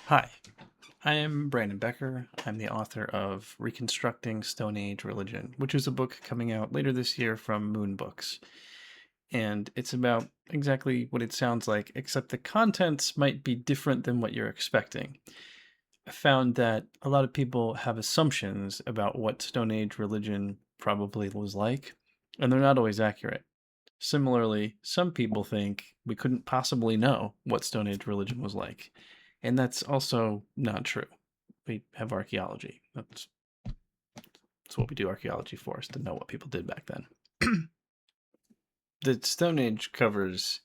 Hi, I am Brandon Becker. I'm the author of Reconstructing Stone Age Religion, which is a book coming out later this year from Moon Books. And it's about exactly what it sounds like, except the contents might be different than what you're expecting. I found that a lot of people have assumptions about what Stone Age religion probably was like, and they're not always accurate. Similarly, some people think we couldn't possibly know what Stone Age religion was like, and that's also not true. We have archaeology. That's what we do archaeology for, is to know what people did back then. The Stone Age covers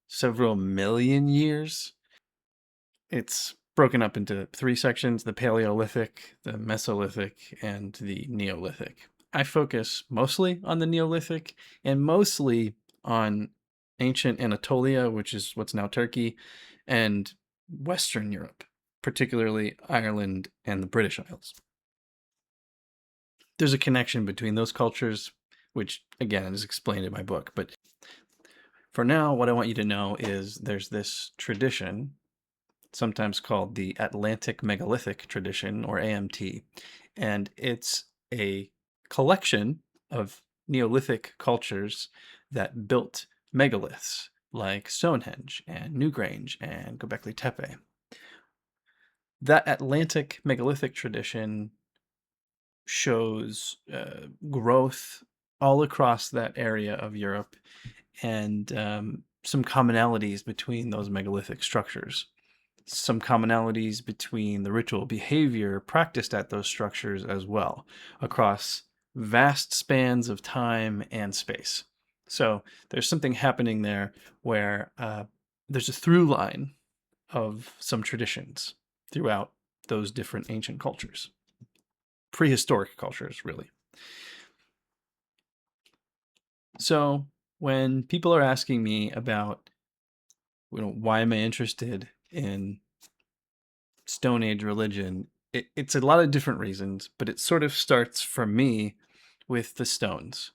several million years. It's broken up into three sections: the Paleolithic, the Mesolithic, and the Neolithic. I focus mostly on the Neolithic and mostly on ancient Anatolia, which is what's now Turkey, and Western Europe, particularly Ireland and the British Isles. There's a connection between those cultures, which again is explained in my book. But for now, what I want you to know is there's this tradition, sometimes called the Atlantic Megalithic tradition, or AMT, and it's a collection of Neolithic cultures that built megaliths like Stonehenge and Newgrange and Göbekli Tepe. That Atlantic megalithic tradition shows growth all across that area of Europe, and some commonalities between those megalithic structures. Some commonalities between the ritual behavior practiced at those structures as well, across vast spans of time and space. So there's something happening there where there's a through line of some traditions throughout those different ancient cultures. Prehistoric cultures, really. So when people are asking me about, why am I interested in Stone Age religion, it's a lot of different reasons, but it sort of starts for me with the stones.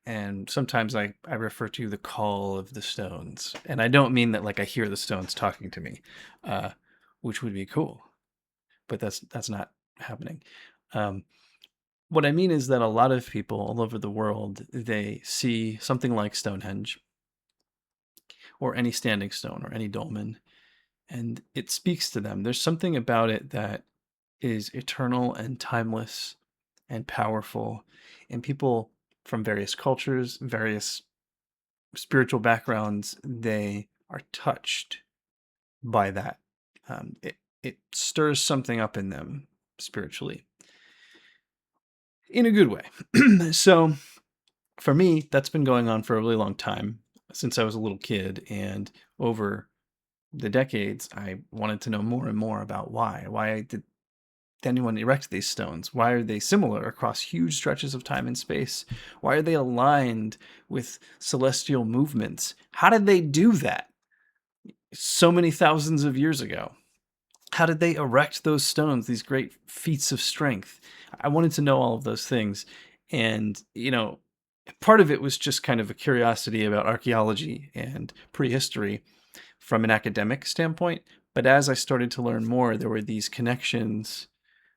And sometimes I refer to the call of the stones. And I don't mean that like I hear the stones talking to me, which would be cool, but that's not happening. What I mean is that a lot of people all over the world, they see something like Stonehenge or any standing stone or any dolmen, and it speaks to them. There's something about it that is eternal and timeless and powerful, and people from various cultures, various spiritual backgrounds, they are touched by that. It stirs something up in them spiritually, in a good way. So for me, that's been going on for a really long time, since I was a little kid, and over the decades, I wanted to know more and more about why. Why did anyone erect these stones? Why are they similar across huge stretches of time and space? Why are they aligned with celestial movements? How did they do that so many thousands of years ago? How did they erect those stones, these great feats of strength? I wanted to know all of those things. And, part of it was just kind of a curiosity about archaeology and prehistory from an academic standpoint. But as I started to learn more, there were these connections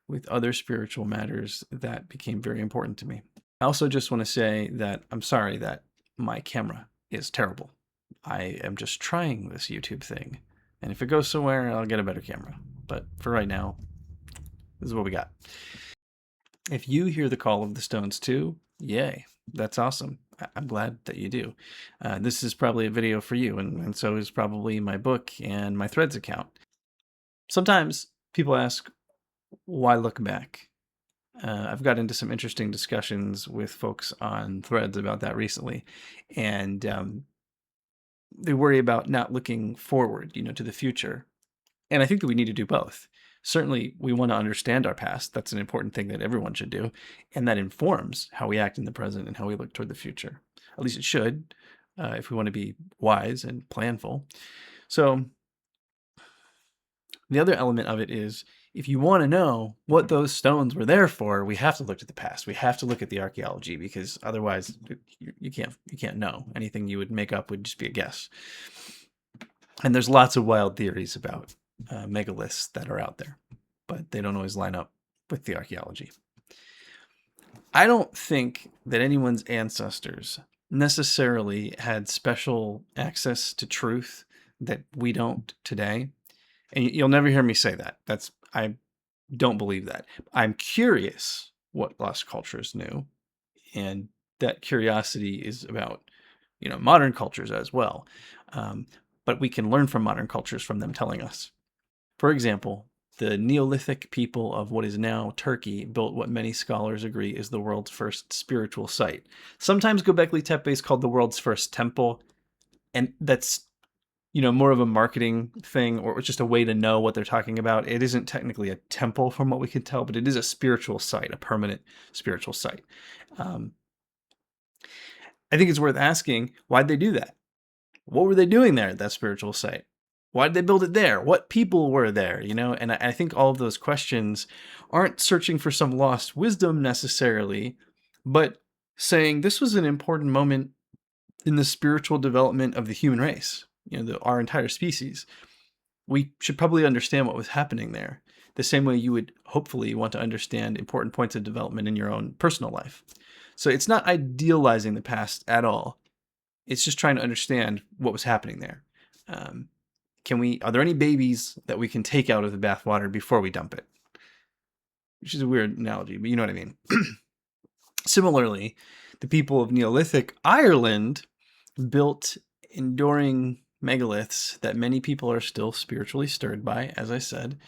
with other spiritual matters that became very important to me. I also just want to say that I'm sorry that my camera is terrible. I am just trying this YouTube thing, and if it goes somewhere, I'll get a better camera. But for right now, this is what we got. If you hear the call of the stones too, yay, that's awesome. I'm glad that you do. This is probably a video for you, and so is probably my book and my Threads account. Sometimes people ask, why look back? I've got into some interesting discussions with folks on Threads about that recently, and they worry about not looking forward, to the future. And I think that we need to do both. Certainly, we want to understand our past. That's an important thing that everyone should do, and that informs how we act in the present and how we look toward the future. At least it should, if we want to be wise and planful. So the other element of it is, if you want to know what those stones were there for, we have to look to the past. We have to look at the archaeology, because otherwise you can't know. Anything you would make up would just be a guess. And there's lots of wild theories about megaliths that are out there, but they don't always line up with the archaeology. I don't think that anyone's ancestors necessarily had special access to truth that we don't today. And you'll never hear me say that. I don't believe that. I'm curious what lost cultures knew, and that curiosity is about, modern cultures as well. But we can learn from modern cultures from them telling us. For example, the Neolithic people of what is now Turkey built what many scholars agree is the world's first spiritual site. Sometimes Göbekli Tepe is called the world's first temple, and that's more of a marketing thing, or just a way to know what they're talking about. It isn't technically a temple from what we can tell, but it is a spiritual site, a permanent spiritual site. I think it's worth asking, why'd they do that? What were they doing there at that spiritual site? Why did they build it there? What people were there? And I think all of those questions aren't searching for some lost wisdom necessarily, but saying this was an important moment in the spiritual development of the human race, our entire species. We should probably understand what was happening there, the same way you would hopefully want to understand important points of development in your own personal life. So it's not idealizing the past at all. It's just trying to understand what was happening there. Are there any babies that we can take out of the bathwater before we dump it? Which is a weird analogy, but you know what I mean. Similarly, the people of Neolithic Ireland built enduring megaliths that many people are still spiritually stirred by, as I said.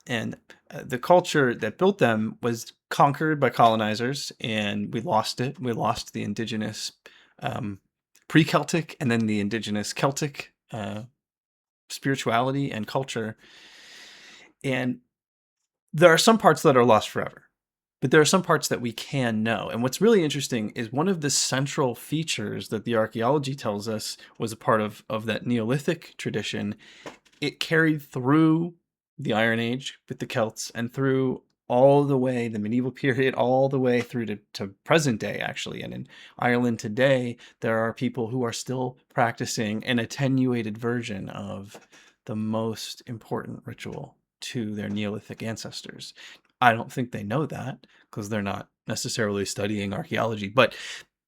And the culture that built them was conquered by colonizers, and we lost it. We lost the indigenous pre-Celtic and then the indigenous Celtic spirituality and culture. And there are some parts that are lost forever, but there are some parts that we can know. And what's really interesting is one of the central features that the archaeology tells us was a part of that Neolithic tradition. It carried through the Iron Age with the Celts and through all the way, the medieval period, all the way through to present day, actually. And in Ireland today, there are people who are still practicing an attenuated version of the most important ritual to their Neolithic ancestors. I don't think they know that because they're not necessarily studying archaeology, but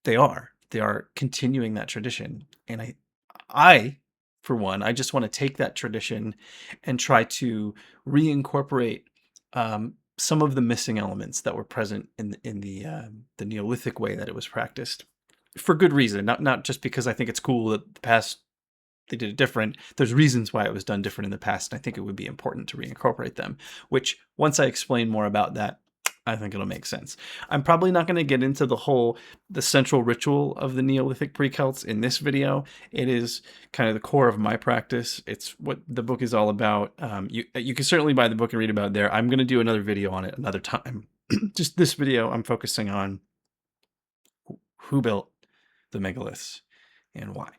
they are. They are continuing that tradition. And I, for one, I just want to take that tradition and try to reincorporate some of the missing elements that were present in the Neolithic way that it was practiced, for good reason. Not just because I think it's cool that the past they did it different. There's reasons why it was done different in the past, and I think it would be important to reincorporate them. Which, once I explain more about that, I think it'll make sense. I'm probably not going to get into the central ritual of the Neolithic pre-Celts in this video. It is kind of the core of my practice. It's what the book is all about. You can certainly buy the book and read about it there. I'm going to do another video on it another time. Just this video, I'm focusing on who built the megaliths and why.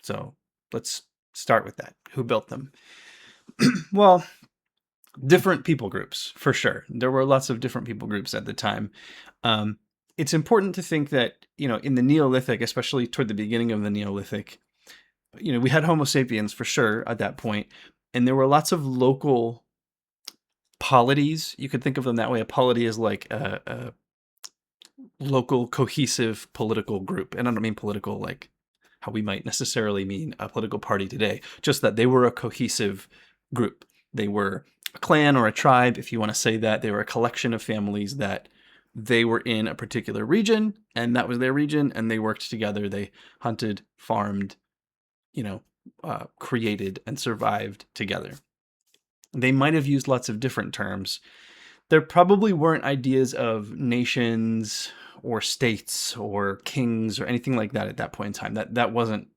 So let's start with that. Who built them? Well, different people groups, for sure. There were lots of different people groups at the time. It's important to think that, in the Neolithic, especially toward the beginning of the Neolithic, we had Homo sapiens for sure at that point, and there were lots of local polities. You could think of them that way. A polity is like a local cohesive political group. And I don't mean political like how we might necessarily mean a political party today, just that they were a cohesive group. They were a clan or a tribe, if you want to say that. They were a collection of families that they were in a particular region, and that was their region, and they worked together. They hunted, farmed, created, and survived together. They might have used lots of different terms. There probably weren't ideas of nations or states or kings or anything like that at that point in time. That wasn't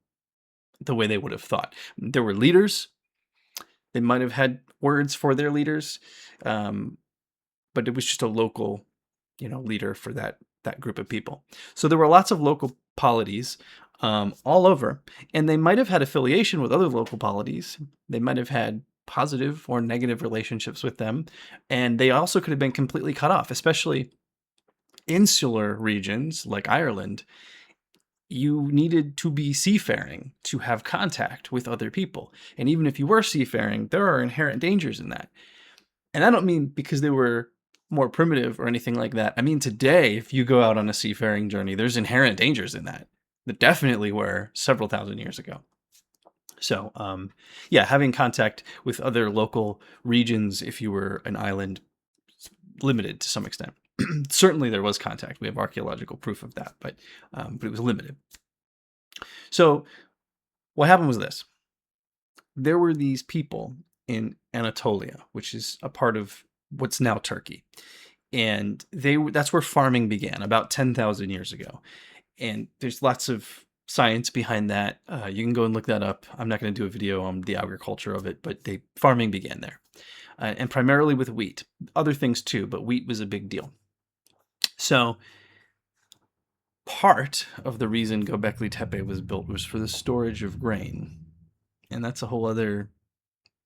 the way they would have thought. There were leaders. They might have had words for their leaders, but it was just a local, leader for that group of people. So there were lots of local polities all over, and they might have had affiliation with other local polities. They might have had positive or negative relationships with them, and they also could have been completely cut off, especially insular regions like Ireland. you needed to be seafaring to have contact with other people. And even if you were seafaring, there are inherent dangers in that. And I don't mean because they were more primitive or anything like that. I mean, today, if you go out on a seafaring journey, there's inherent dangers in that. There definitely were several thousand years ago. So, yeah, having contact with other local regions, if you were an island, limited to some extent. Certainly there was contact. We have archaeological proof of that, but it was limited. So what happened was this. There were these people in Anatolia, which is a part of what's now Turkey. And that's where farming began about 10,000 years ago. And there's lots of science behind that. You can go and look that up. I'm not going to do a video on the agriculture of it, but farming began there. And primarily with wheat. Other things too, but wheat was a big deal. So part of the reason Göbeklitepe was built was for the storage of grain. And that's a whole other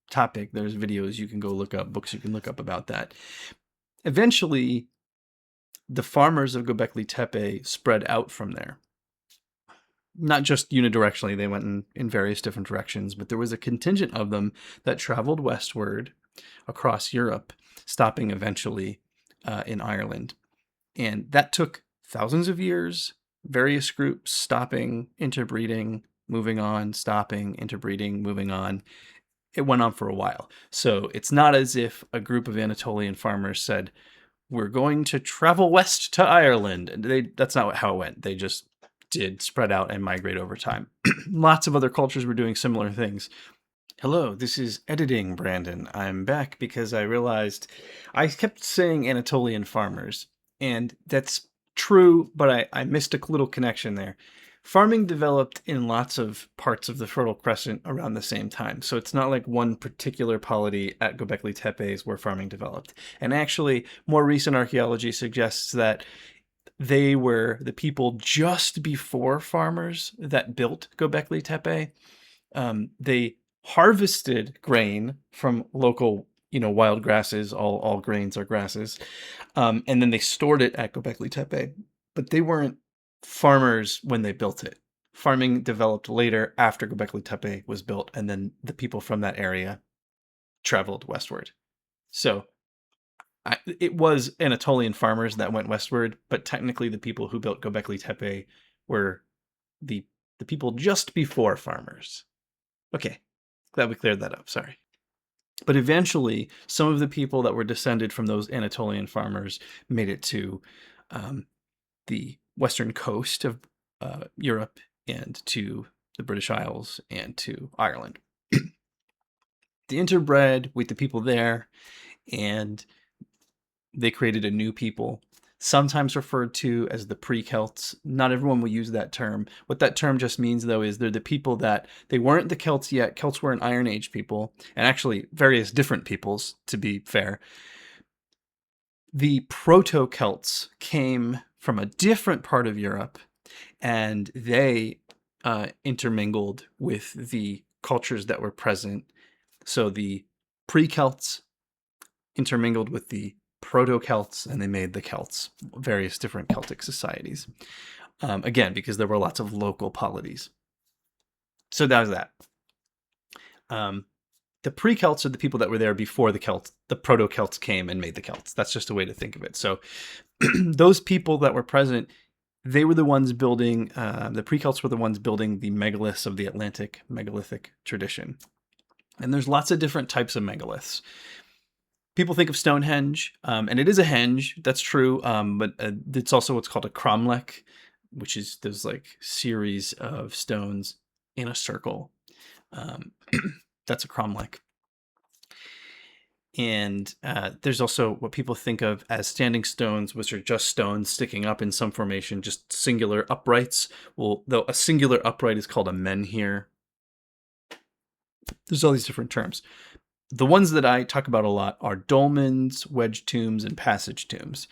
topic. There's videos you can go look up, books you can look up about that. Eventually, the farmers of Göbeklitepe spread out from there. Not just unidirectionally, they went in various different directions, but there was a contingent of them that traveled westward across Europe, stopping eventually in Ireland. And that took thousands of years, various groups stopping, interbreeding, moving on, stopping, interbreeding, moving on. It went on for a while. So it's not as if a group of Anatolian farmers said, we're going to travel west to Ireland. That's not how it went. They just did spread out and migrate over time. Lots of other cultures were doing similar things. Hello, this is editing, Brandon. I'm back because I realized I kept saying Anatolian farmers, and that's true, but I missed a little connection there. Farming developed in lots of parts of the Fertile Crescent around the same time, so it's not like one particular polity at Göbekli Tepe is where farming developed. And actually, more recent archaeology suggests that they were the people just before farmers that built Göbekli Tepe. They harvested grain from local, wild grasses. All grains are grasses. And then they stored it at Göbekli Tepe. But they weren't farmers when they built it. Farming developed later after Göbekli Tepe was built, and then the people from that area traveled westward. So it was Anatolian farmers that went westward, but technically the people who built Göbekli Tepe were the people just before farmers. Okay, glad we cleared that up, sorry. But eventually, some of the people that were descended from those Anatolian farmers made it to the western coast of Europe and to the British Isles and to Ireland. They interbred with the people there, and they created a new people, sometimes referred to as the pre-Celts. Not everyone will use that term. What that term just means, though, is they're the people that, they weren't the Celts yet. Celts were an Iron Age people, and actually various different peoples, to be fair. The Proto-Celts came from a different part of Europe, and they intermingled with the cultures that were present. So the pre-Celts intermingled with the Proto-Celts, and they made the Celts, various different Celtic societies. Again, because there were lots of local polities. So that was that. The pre-Celts are the people that were there before the Celts. The Proto-Celts came and made the Celts. That's just a way to think of it. So those people that were present, they were the ones building, the pre-Celts were the ones building the megaliths of the Atlantic megalithic tradition. And there's lots of different types of megaliths. People think of Stonehenge, and it is a henge, that's true, but it's also what's called a cromlech, which is those like series of stones in a circle. That's a cromlech. And there's also what people think of as standing stones, which are just stones sticking up in some formation, just singular uprights. Well, though a singular upright is called a menhir. There's all these different terms. The ones that I talk about a lot are dolmens, wedge tombs, and passage tombs.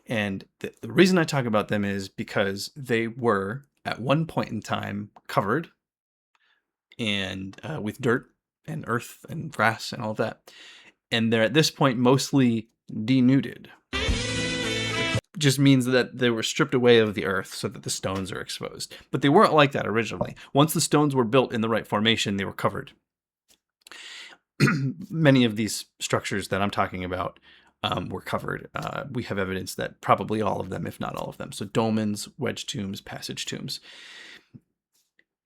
And the reason I talk about them is because they were, at one point in time, covered and with dirt and earth and grass and all of that. And they're at this point mostly denuded. just means that they were stripped away of the earth so that the stones are exposed. But they weren't like that originally. Once the stones were built in the right formation, they were covered. Many of these structures that I'm talking about were covered. We have evidence that probably all of them, if not all of them. So dolmens, wedge tombs, passage tombs.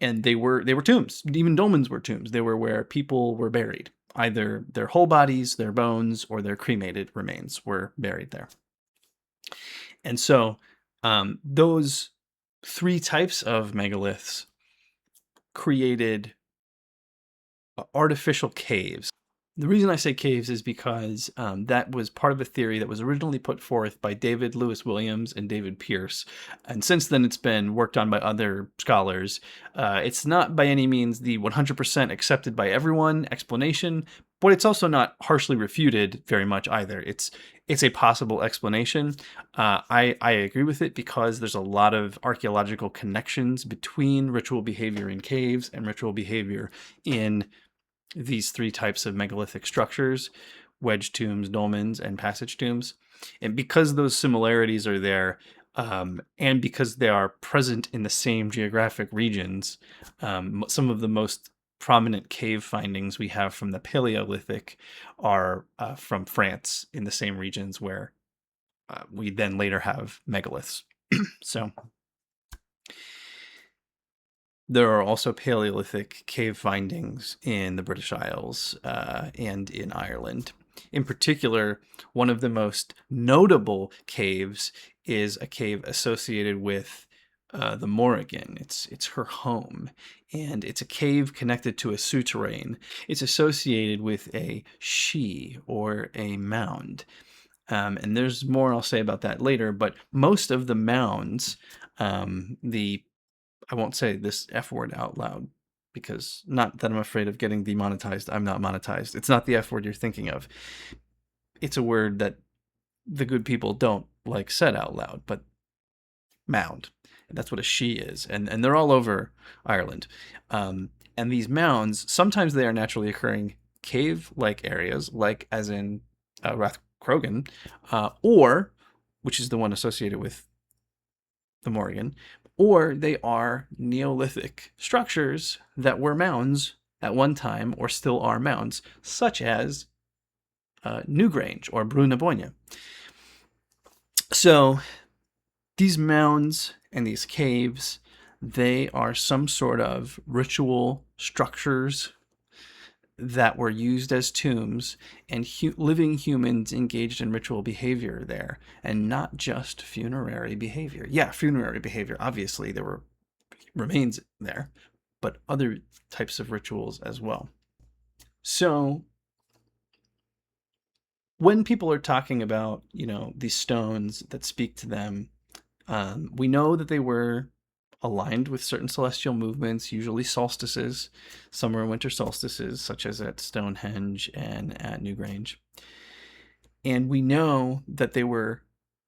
And they were tombs. Even dolmens were tombs. They were where people were buried. Either their whole bodies, their bones, or their cremated remains were buried there. And so those three types of megaliths created artificial caves. The reason I say caves is because that was part of a theory that was originally put forth by David Lewis Williams and David Pierce. And since then, it's been worked on by other scholars. It's not by any means the 100% accepted by everyone explanation, but it's also not harshly refuted very much either. It's a possible explanation. I agree with it because there's a lot of archaeological connections between ritual behavior in caves and ritual behavior in these three types of megalithic structures: wedge tombs, dolmens, and passage tombs. And because those similarities are there, and because they are present in the same geographic regions, some of the most prominent cave findings we have from the Paleolithic are from France, in the same regions where we then later have megaliths. So there are also Paleolithic cave findings in the British Isles and in Ireland. In particular, one of the most notable caves is a cave associated with the Morrigan. It's her home, and it's a cave connected to a souterrain. It's associated with a she, or a mound. And there's more I'll say about that later, but most of the mounds, I won't say this F word out loud, because not that I'm afraid of getting demonetized. I'm not monetized. It's not the F word you're thinking of. It's a word that the good people don't like said out loud, but mound. And that's what a she is. And they're all over Ireland. And these mounds, sometimes they are naturally occurring cave-like areas, like as in Rathcrogan, or, which is the one associated with the Morrigan, or they are Neolithic structures that were mounds at one time, or still are mounds, such as Newgrange or Brú na Bóinne. So these mounds and these caves, they are some sort of ritual structures that were used as tombs, and living humans engaged in ritual behavior there, and not just funerary behavior. Yeah, funerary behavior, obviously there were remains there, but other types of rituals as well. So when people are talking about, these stones that speak to them, we know that they were aligned with certain celestial movements, usually solstices, summer and winter solstices, such as at Stonehenge and at Newgrange. And we know that they were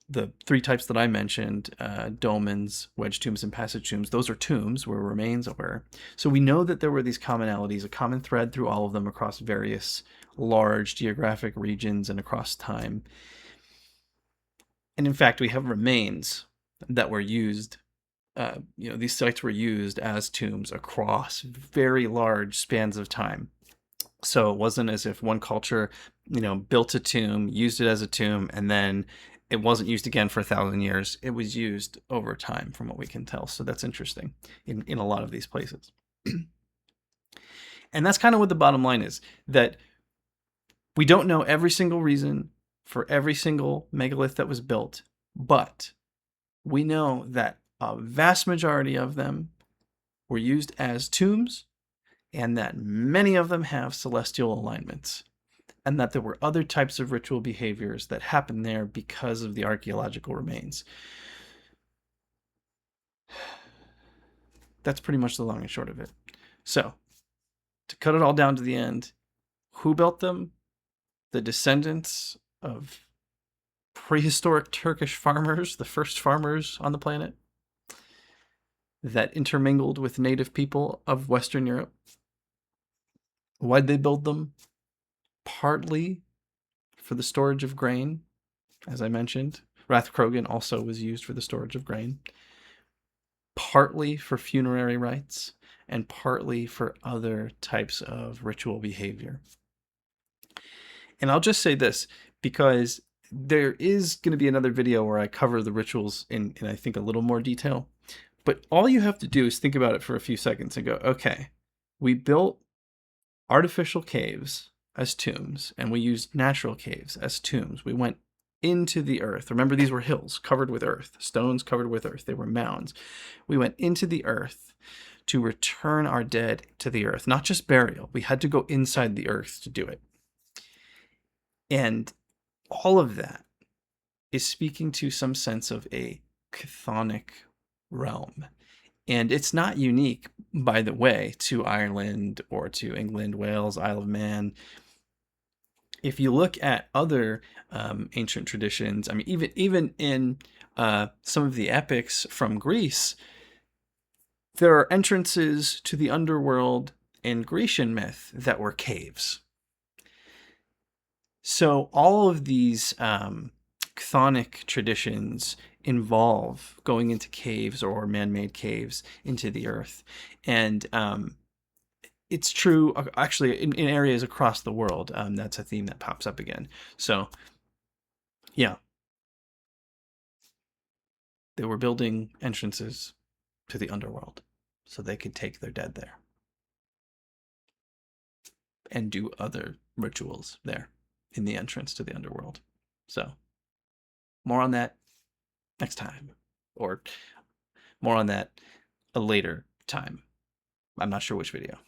the three types that I mentioned, dolmens, wedge tombs, and passage tombs. Those are tombs where remains were. So we know that there were these commonalities, a common thread through all of them across various large geographic regions and across time. And in fact, we have remains that were used. These sites were used as tombs across very large spans of time. So it wasn't as if one culture, built a tomb, used it as a tomb, and then it wasn't used again for 1,000 years. It was used over time, from what we can tell. So that's interesting in a lot of these places. And that's kind of what the bottom line is, that we don't know every single reason for every single megalith that was built, but we know that a vast majority of them were used as tombs, and that many of them have celestial alignments, and that there were other types of ritual behaviors that happened there because of the archaeological remains. That's pretty much the long and short of it. So, to cut it all down to the end, who built them? The descendants of prehistoric Turkish farmers, the first farmers on the planet, that intermingled with native people of Western Europe. Why'd they build them? Partly for the storage of grain, as I mentioned, Rathkrogan also was used for the storage of grain, partly for funerary rites and partly for other types of ritual behavior. And I'll just say this, because there is going to be another video where I cover the rituals in I think a little more detail. But all you have to do is think about it for a few seconds and go, okay, we built artificial caves as tombs, and we used natural caves as tombs. We went into the earth. Remember, these were hills covered with earth, stones covered with earth. They were mounds. We went into the earth to return our dead to the earth, not just burial. We had to go inside the earth to do it. And all of that is speaking to some sense of a chthonic realm. And it's not unique, by the way, to Ireland or to England, Wales, Isle of Man. If you look at other ancient traditions, I mean, even in some of the epics from Greece, there are entrances to the underworld in Grecian myth that were caves. So all of these chthonic traditions involve going into caves or man-made caves into the earth. And it's true, actually, in areas across the world. That's a theme that pops up again. So, yeah. They were building entrances to the underworld so they could take their dead there and do other rituals there in the entrance to the underworld. So, more on that next time, or more on that a later time. I'm not sure which video.